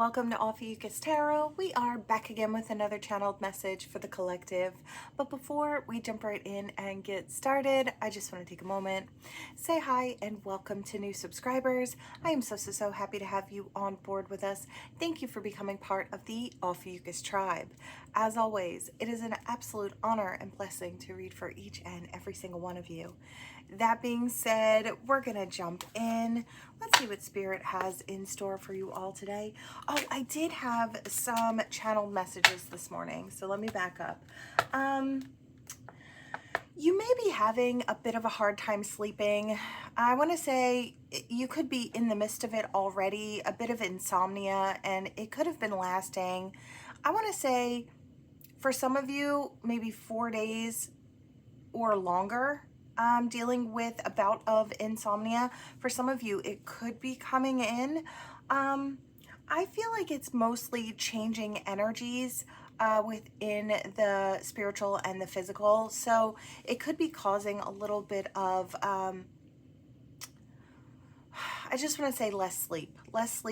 Welcome to Ophiuchus Tarot. We are back again with another channeled message for the collective. But before we jump right in and get started, I just want to take a moment, say hi, and welcome to new subscribers. I am so happy to have you on board with us. Thank you for becoming part of the Ophiuchus tribe. As always, it is an absolute honor and blessing to read for each and every single one of you. That being said, we're going to jump in. Let's see what Spirit has in store for you all today. Oh, I did have some channeled messages this morning, so let me back up. You may be having a bit of a hard time sleeping. I want to say you could be in the midst of it already, a bit of insomnia, and it could have been lasting. I want to say for some of you, maybe 4 days or longer. Dealing with a bout of insomnia. For some of you, it could be coming in. I feel like it's mostly changing energies within the spiritual and the physical. So it could be causing a little bit of, I just want to say less sleep, less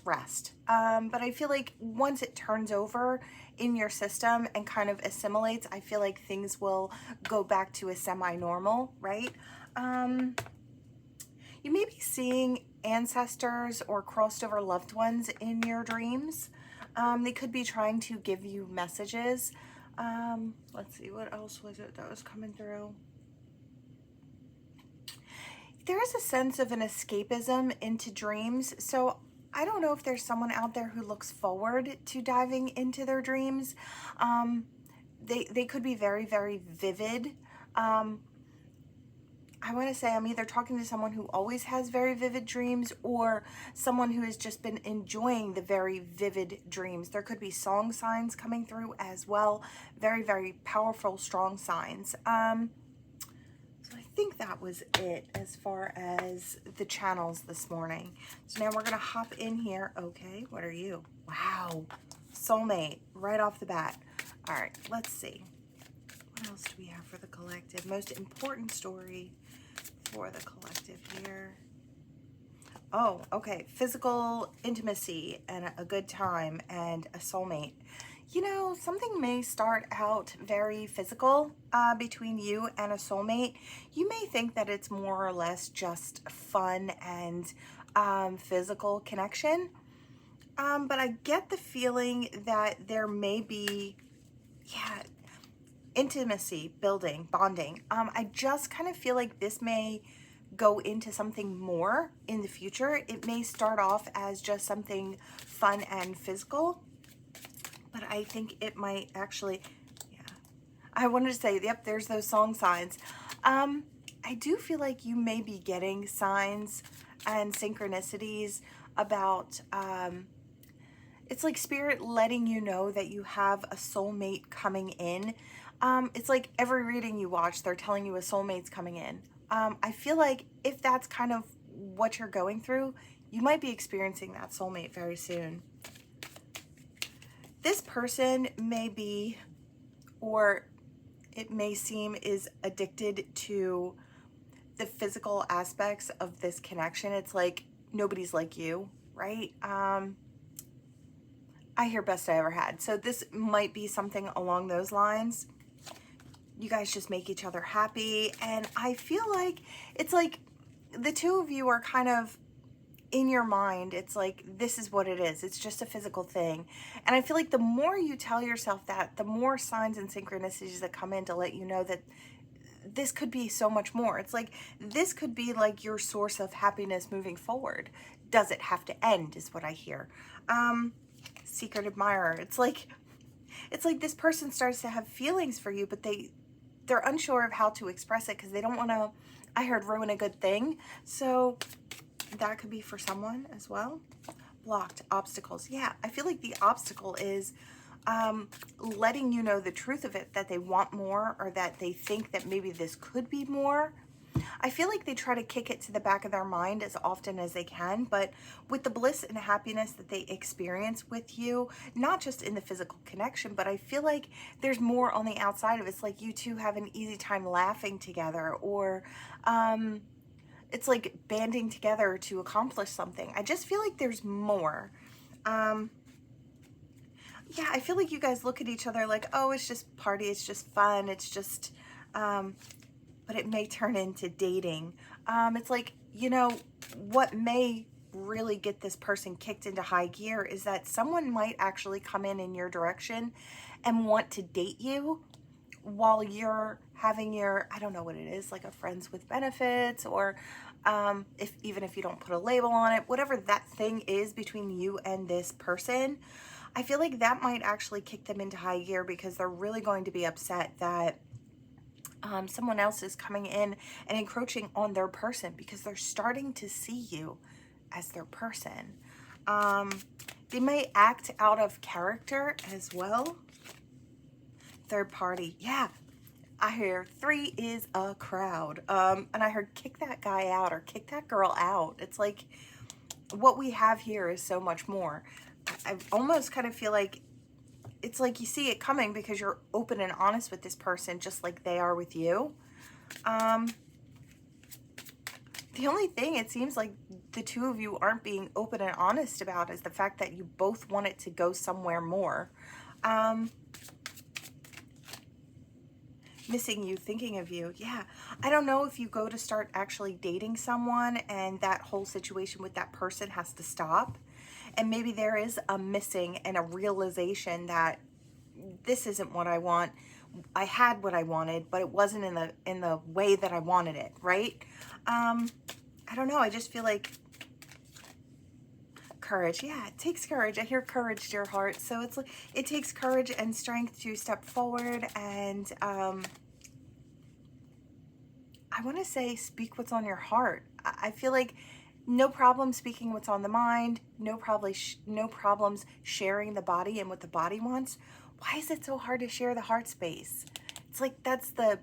rest. But I feel like once it turns over in your system and kind of assimilates, I feel like things will go back to a semi-normal, right? You may be seeing ancestors or crossed over loved ones in your dreams. They could be trying to give you messages. Let's see, what else was it that was coming through? There is a sense of an escapism into dreams. So I don't know if there's someone out there who looks forward to diving into their dreams. They could be very vivid. I want to say I'm either talking to someone who always has very vivid dreams or someone who has just been enjoying the very vivid dreams. There could be song signs coming through as well. Very powerful, strong signs. So I think that was it as far as the channels this morning. So now we're going to hop in here. Okay, what are you? Wow, soulmate, right off the bat. All right, let's see. What else do we have for the collective? Most important story for the collective here. Oh, okay. Physical intimacy and a good time and a soulmate. You know, something may start out very physical between you and a soulmate. You may think that it's more or less just fun and physical connection. But I get the feeling that there may be, intimacy, building, bonding. I just kind of feel like this may go into something more in the future. It may start off as just something fun and physical, but I think it might actually, I wanted to say, yep, there's those song signs. I do feel like you may be getting signs and synchronicities about, it's like Spirit letting you know that you have a soulmate coming in. It's like every reading you watch, they're telling you a soulmate's coming in. I feel like if that's kind of what you're going through, you might be experiencing that soulmate very soon. This person may be, or it may seem, is addicted to the physical aspects of this connection. It's like nobody's like you, right? I hear best I ever had. So this might be something along those lines. You guys just make each other happy. And I feel like it's like the two of you are kind of in your mind. It's like, this is what it is. It's just a physical thing. And I feel like the more you tell yourself that, the more signs and synchronicities that come in to let you know that this could be so much more. It's like, this could be like your source of happiness moving forward. Does it have to end, is what I hear. Secret admirer. It's like this person starts to have feelings for you, but they're unsure of how to express it because they don't want to, I heard, ruin a good thing. So that could be for someone as well. Blocked, obstacles. Yeah, I feel like the obstacle is letting you know the truth of it, that they want more, or that they think that maybe this could be more. I feel like they try to kick it to the back of their mind as often as they can, but with the bliss and happiness that they experience with you, not just in the physical connection, but I feel like there's more on the outside of it. It's like you two have an easy time laughing together, or it's like banding together to accomplish something. I just feel like there's more. yeah, I feel like you guys look at each other like, oh, it's just party, it's just fun, it's just, but it may turn into dating. It's like, you know, what may really get this person kicked into high gear is that someone might actually come in your direction and want to date you while you're having your, I don't know what it is, like a friends with benefits, or if even if you don't put a label on it, whatever that thing is between you and this person, I feel like that might actually kick them into high gear because they're really going to be upset that someone else is coming in and encroaching on their person because they're starting to see you as their person. They may act out of character as well. Third party, yeah. I hear 3 is a crowd. And I heard kick that guy out or kick that girl out. It's like what we have here is so much more. I almost kind of feel like it's like you see it coming because you're open and honest with this person just like they are with you. The only thing it seems like the two of you aren't being open and honest about is the fact that you both want it to go somewhere more. Missing you, thinking of you. Yeah, I don't know if you go to start actually dating someone and that whole situation with that person has to stop. And maybe there is a missing and a realization that this isn't what I want. I had what I wanted, but it wasn't in the way that I wanted it, right? I don't know. I just feel like courage. Yeah, it takes courage. I hear courage, dear heart. So it's like it takes courage and strength to step forward and I want to say speak what's on your heart. I feel like no problem speaking what's on the mind, no problems sharing the body and what the body wants. Why is it so hard to share the heart space? It's like that's the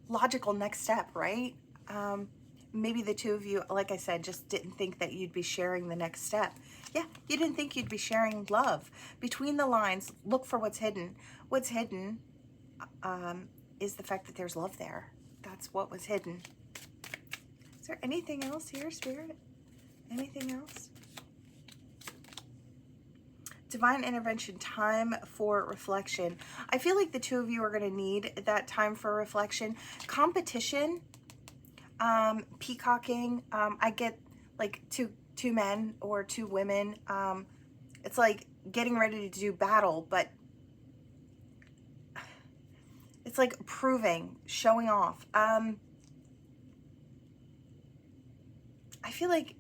logical next step, right? Maybe the two of you, like I said, just didn't think that you'd be sharing the next step. Yeah, you didn't think you'd be sharing love. Between the lines, look for what's hidden. What's hidden is the fact that there's love there. That's what was hidden. Is there anything else here, Spirit? Anything else? Divine intervention, time for reflection. I feel like the two of you are going to need that time for reflection. Competition, peacocking. I get like two men or two women. It's like getting ready to do battle, but it's like proving, showing off. I feel like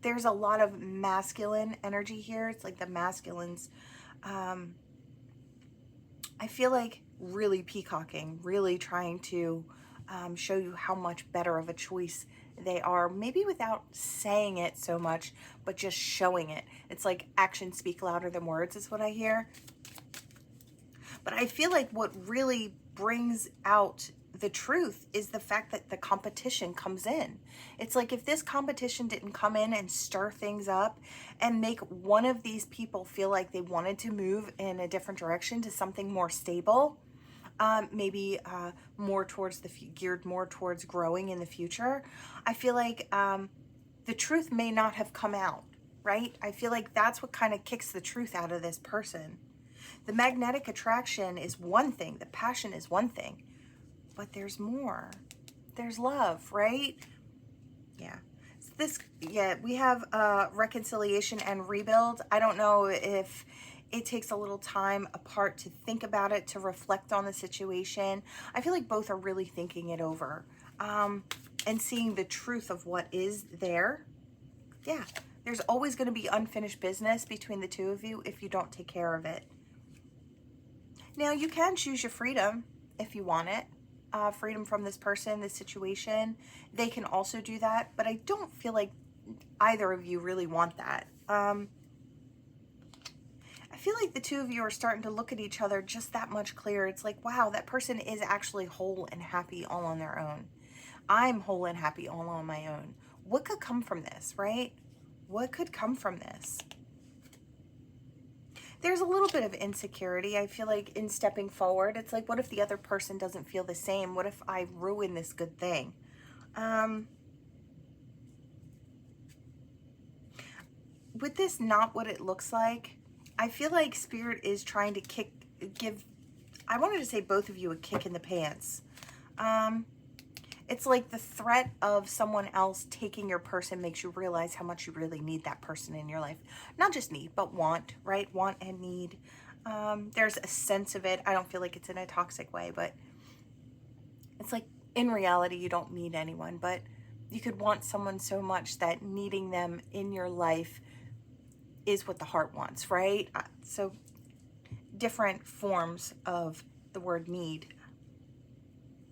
there's a lot of masculine energy here. It's like the masculines. I feel like really peacocking, really trying to show you how much better of a choice they are, maybe without saying it so much, but just showing it. It's like actions speak louder than words is what I hear. But I feel like what really brings out the truth is the fact that the competition comes in. It's like if this competition didn't come in and stir things up and make one of these people feel like they wanted to move in a different direction to something more stable, maybe more towards geared more towards growing in the future, I feel like the truth may not have come out, right? I feel like that's what kind of kicks the truth out of this person. The magnetic attraction is one thing, the passion is one thing, but there's more. There's love, right? Yeah. Yeah, we have reconciliation and rebuild. I don't know if it takes a little time apart to think about it, to reflect on the situation. I feel like both are really thinking it over and seeing the truth of what is there. Yeah, there's always going to be unfinished business between the two of you if you don't take care of it. Now, you can choose your freedom if you want it. Freedom from this person, this situation. They can also do that, but I don't feel like either of you really want that. I feel like the two of you are starting to look at each other just that much clearer. It's like, wow, that person is actually whole and happy all on their own. I'm whole and happy all on my own. What could come from this, right? What could come from this? There's a little bit of insecurity, I feel like, in stepping forward. It's like, what if the other person doesn't feel the same? What if I ruin this good thing? With this not what it looks like, I feel like Spirit is trying to give, I wanted to say both of you a kick in the pants. It's like the threat of someone else taking your person makes you realize how much you really need that person in your life. Not just need, but want, right? Want and need. There's a sense of it. I don't feel like it's in a toxic way, but it's like in reality, you don't need anyone, but you could want someone so much that needing them in your life is what the heart wants, right? So different forms of the word need.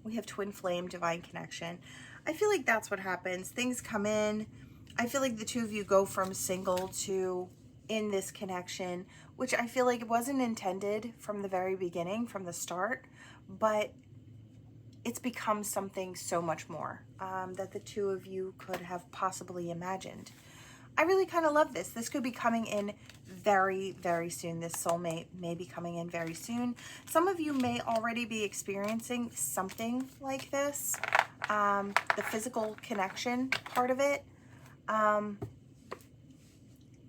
We have twin flame, divine connection. I feel like that's what happens. Things come in. I feel like the two of you go from single to in this connection, which I feel like it wasn't intended from the very beginning, from the start, but it's become something so much more that the two of you could have possibly imagined. I really kind of love this. This could be coming in very, very soon. This soulmate may be coming in very soon. Some of you may already be experiencing something like this. The physical connection part of it.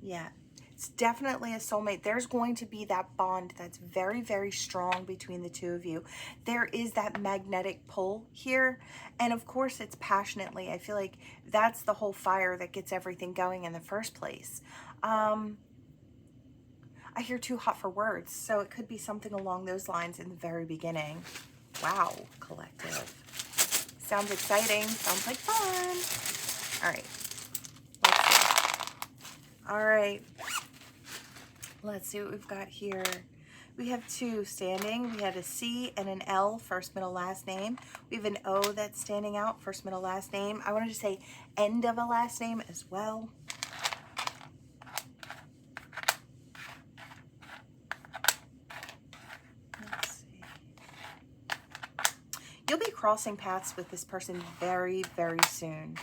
Yeah, it's definitely a soulmate. There's going to be that bond that's very, very strong between the two of you. There is that magnetic pull here. And of course, it's passionately. I feel like that's the whole fire that gets everything going in the first place. I hear too hot for words. So it could be something along those lines in the very beginning. Wow, collective. Sounds exciting. Sounds like fun. All right. Let's see. All right. Let's see what we've got here. We have two standing. We had a C and an L, first, middle, last name. We have an O that's standing out, first, middle, last name. I wanted to say end of a last name as well. Let's see. You'll be crossing paths with this person very, very soon.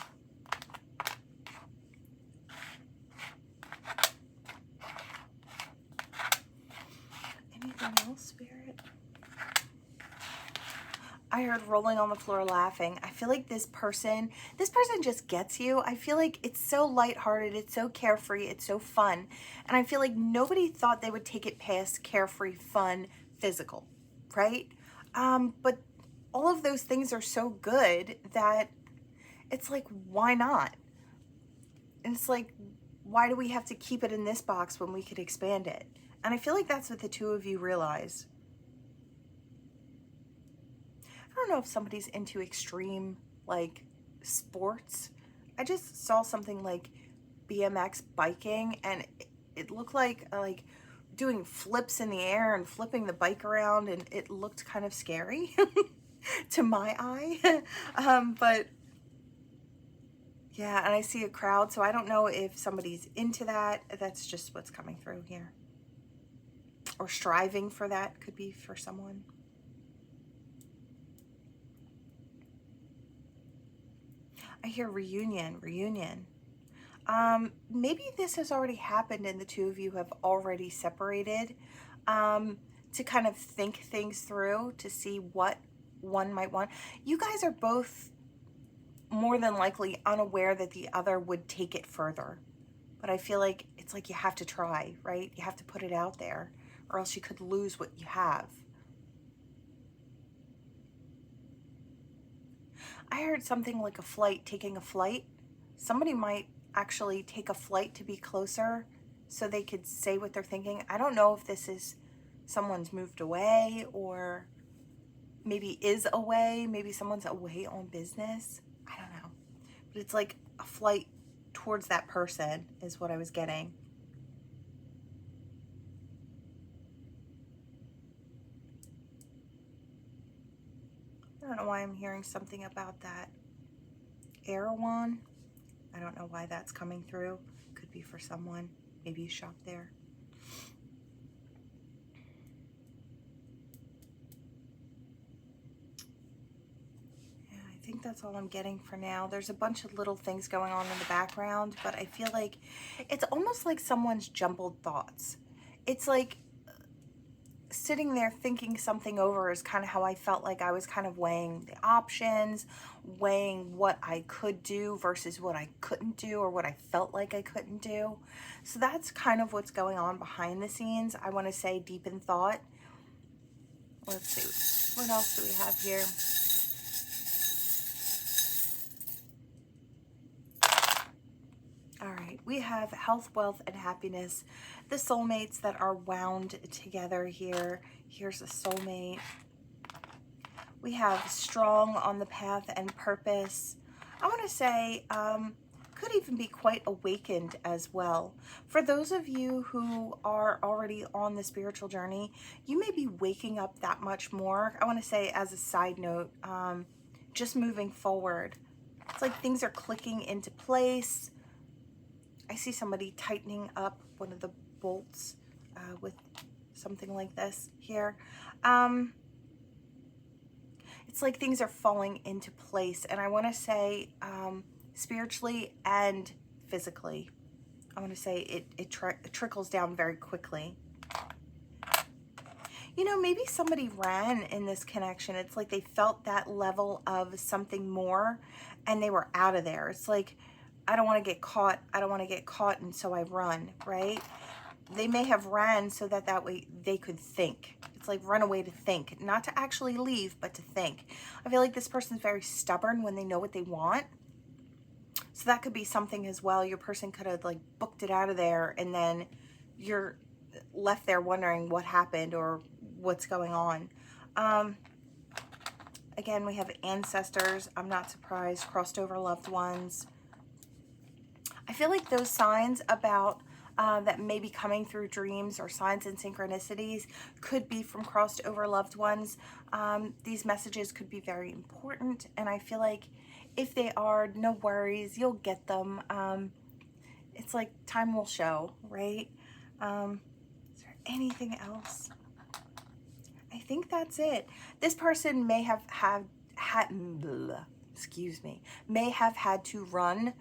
Anything else, Spirit? I heard rolling on the floor laughing. I feel like this person just gets you. I feel like it's so lighthearted, it's so carefree, it's so fun. And I feel like nobody thought they would take it past carefree, fun, physical, right? But all of those things are so good that it's like, why not? And it's like, why do we have to keep it in this box when we could expand it? And I feel like that's what the two of you realize. I don't know if somebody's into extreme, like, sports. I just saw something like BMX biking, and it looked like doing flips in the air and flipping the bike around, and it looked kind of scary to my eye. But yeah, and I see a crowd, so I don't know if somebody's into that. That's just what's coming through here. Or striving for that could be for someone. I hear reunion. Maybe this has already happened and the two of you have already separated to kind of think things through to see what one might want. You guys are both more than likely unaware that the other would take it further. But I feel like it's like you have to try, right? You have to put it out there or else you could lose what you have. I heard something like a flight, taking a flight. Somebody might actually take a flight to be closer so they could say what they're thinking. I don't know if this is someone's moved away or maybe is away. Maybe someone's away on business. I don't know. But it's like a flight towards that person is what I was getting. I don't know why I'm hearing something about that Erewhon. I don't know why that's coming through. Could be for someone. Maybe you shop there. Yeah, I think that's all I'm getting for now. There's a bunch of little things going on in the background, but I feel like it's almost like someone's jumbled thoughts. It's like sitting there thinking something over is kind of how I felt like I was kind of weighing the options, weighing what I could do versus what I couldn't do or what I felt like I couldn't do. So that's kind of what's going on behind the scenes. I want to say deep in thought. Let's see. What else do we have here? All right, we have health, wealth, and happiness. The soulmates that are wound together here. Here's a soulmate. We have strong on the path and purpose. I want to say could even be quite awakened as well. For those of you who are already on the spiritual journey, you may be waking up that much more. I want to say, as a side note, just moving forward. It's like things are clicking into place. I see somebody tightening up one of the bolts with something like this here. It's like things are falling into place. And I want to say spiritually and physically. I want to say it trickles down very quickly. You know, maybe somebody ran in this connection. It's like they felt that level of something more and they were out of there. It's like, I don't want to get caught. I don't want to get caught, and so I run, right? They may have ran so that way they could think. It's like run away to think, not to actually leave, but to think. I feel like this person's very stubborn when they know what they want. So that could be something as well. Your person could have like booked it out of there, and then you're left there wondering what happened or what's going on. Again, we have ancestors. I'm not surprised. Crossed over loved ones. I feel like those signs about that may be coming through dreams or signs and synchronicities could be from crossed over loved ones. These messages could be very important, and I feel like if they are, no worries, you'll get them. It's like time will show, right? Is there anything else? I think that's it. This person may have may have had to run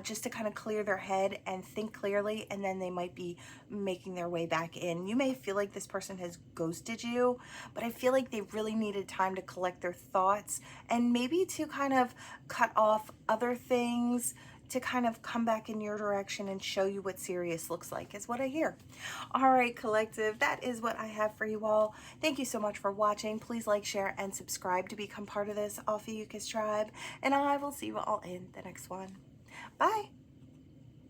just to kind of clear their head and think clearly, and then they might be making their way back in. You may feel like this person has ghosted you, but I feel like they really needed time to collect their thoughts and maybe to kind of cut off other things to kind of come back in your direction and show you what serious looks like, is what I hear. All right, collective, that is what I have for you all. Thank you so much for watching. Please like, share, and subscribe to become part of this Ophiuchus tribe, and I will see you all in the next one. Bye.